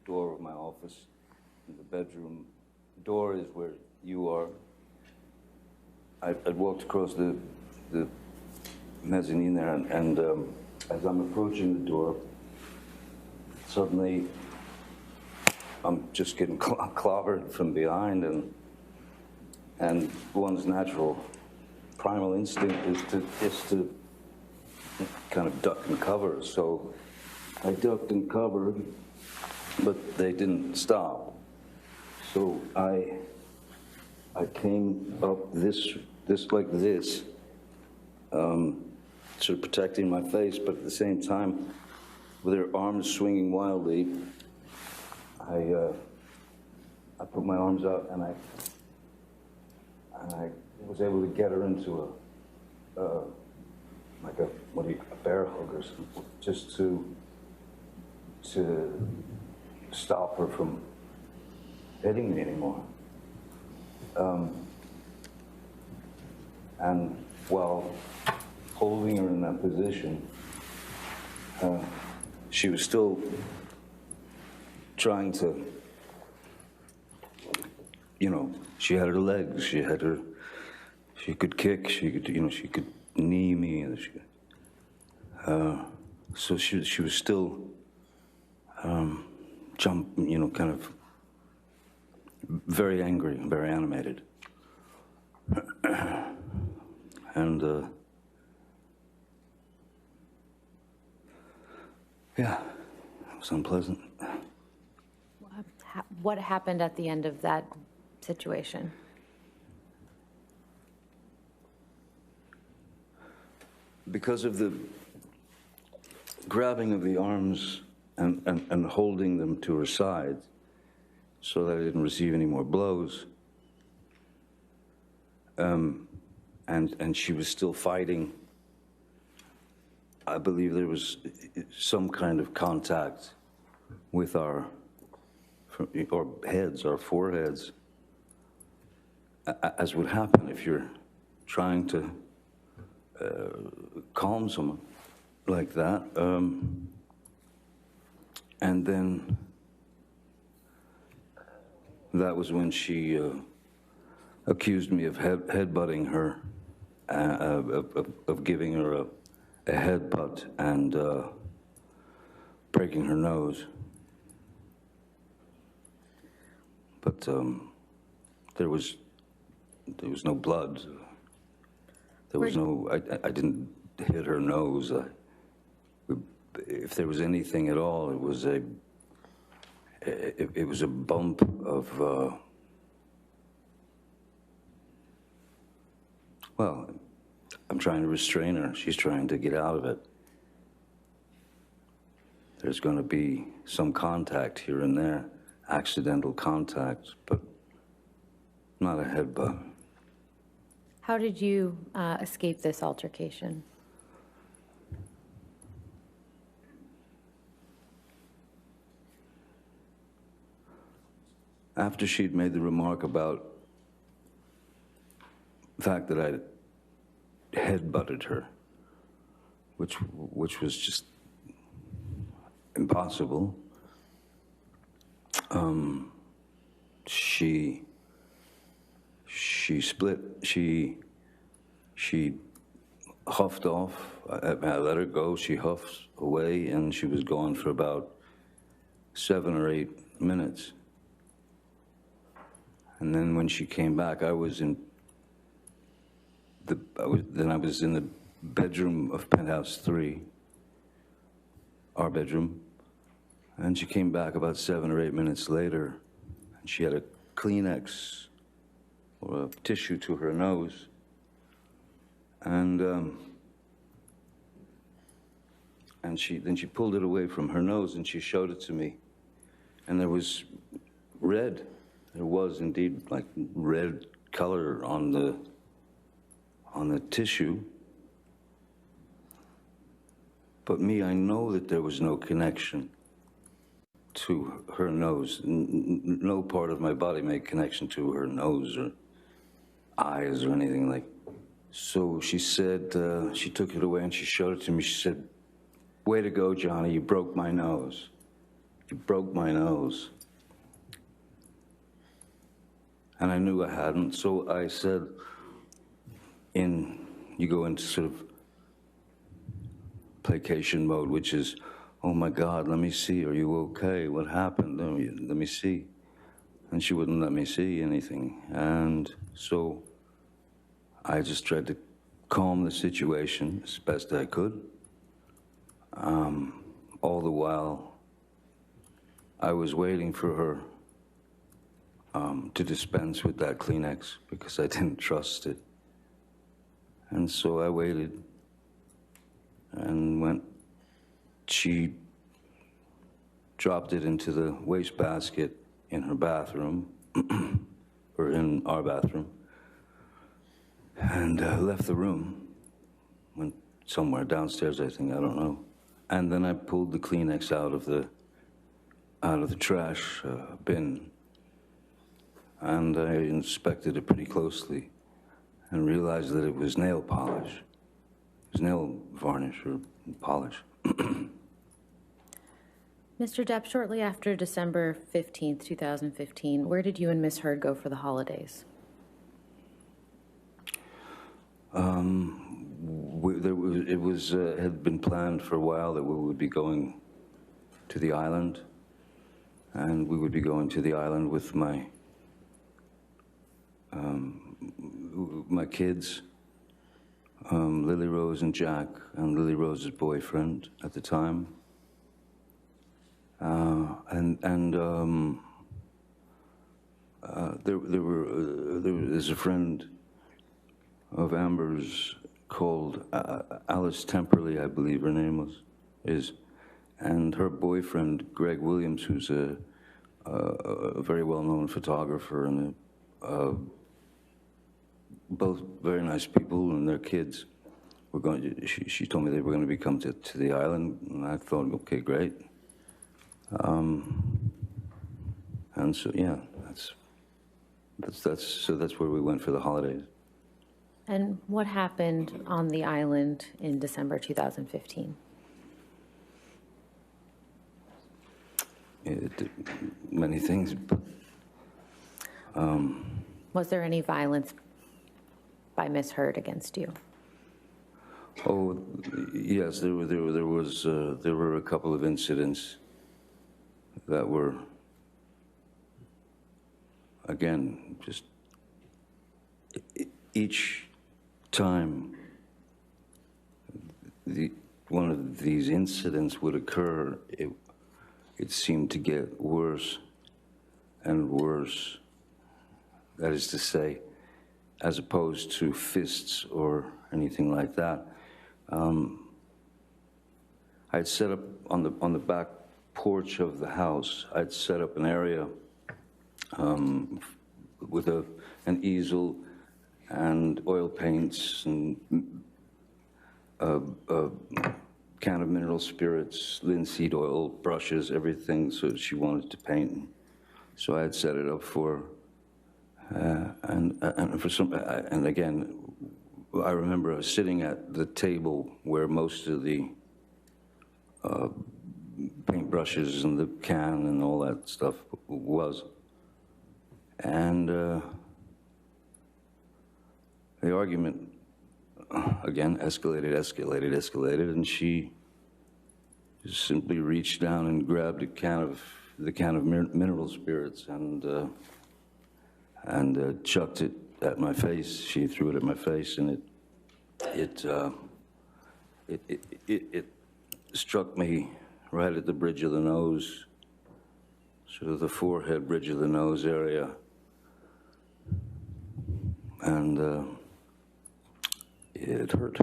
door of my office. And the bedroom door is where you are. I'd walked across the mezzanine there, and as I'm approaching the door, suddenly I'm just getting clobbered from behind, and one's natural primal instinct is to kind of duck and cover. So I ducked and covered, but they didn't stop. So I came up this like this, sort of protecting my face, but at the same time, with her arms swinging wildly, I put my arms out and I was able to get her into a bear hug or something, just to stop her from hitting me anymore. And while holding her in that position, she was still trying to, she had her legs, she could kick, she could knee me, and so she was still kind of very angry, very animated. And yeah, it was unpleasant. What happened at the end of that situation? Because of the grabbing of the arms and holding them to her side so that I didn't receive any more blows, and she was still fighting, I believe there was some kind of contact with our heads, our foreheads, as would happen if you're trying to calm someone like that. And then that was when she accused me of headbutting her, of giving her a headbutt and breaking her nose. But there was no blood. There was no. I didn't hit her nose. If there was anything at all, it was a bump of. Well, I'm trying to restrain her. She's trying to get out of it. There's going to be some contact here and there, accidental contact, but not a headbutt. How did you escape this altercation? After she'd made the remark about the fact that I headbutted her, which was just impossible, she split. She huffed off. I let her go. She huffed away, and she was gone for about 7 or 8 minutes. And then when she came back, I was in the bedroom of penthouse 3, our bedroom. And she came back about 7 or 8 minutes later, and she had a Kleenex or a tissue to her nose. And then she pulled it away from her nose and she showed it to me. And there was red. There was indeed like red color on the tissue. But me, I know that there was no connection to her nose. No part of my body made connection to her nose or eyes or anything like. So she said, she took it away and she showed it to me. She said, "Way to go, Johnny, you broke my nose." broke my nose. And I knew I hadn't, so I said, you go into sort of placation mode, which is, oh my God, let me see, are you okay? What happened? Let me see. And she wouldn't let me see anything. And so I just tried to calm the situation as best I could. All the while, I was waiting for her to dispense with that Kleenex because I didn't trust it. And so I waited, and when she dropped it into the wastebasket in her bathroom, or in our bathroom, and left the room, went somewhere downstairs, I think, I don't know. And then I pulled the Kleenex out of the trash bin, and I inspected it pretty closely and realized that it was nail polish. It was nail varnish or polish. Mr. Depp, shortly after December 15th, 2015, where did you and Miss Heard go for the holidays? It had been planned for a while that we would be going to the island, and we would be going to the island with my kids, Lily Rose and Jack, and Lily Rose's boyfriend at the time. There's a friend of Amber's called Alice Temperley, I believe her name is, and her boyfriend Greg Williams, who's a very well-known photographer, and both very nice people, and their kids were going to, she told me they were going to come to the island, and I thought, okay, great. And so, yeah, that's where we went for the holidays. And what happened on the island in December 2015? Many things. Was there any violence by Miss Heard against you? Oh, yes, there were a couple of incidents that were, again, just each time one of these incidents would occur, it seemed to get worse and worse. That is to say, as opposed to fists or anything like that. I'd set up on the back porch of the house, I'd set up an area with an easel and oil paints and a can of mineral spirits, linseed oil, brushes, everything, so she wanted to paint. So I had set it up for her. And again, I remember I was sitting at the table where most of the paintbrushes and the can and all that stuff was. And the argument, again, escalated, and she just simply reached down and grabbed the can of mineral spirits and chucked it at my face. She threw it at my face, and it struck me right at the bridge of the nose, sort of the forehead, bridge of the nose area. And it hurt.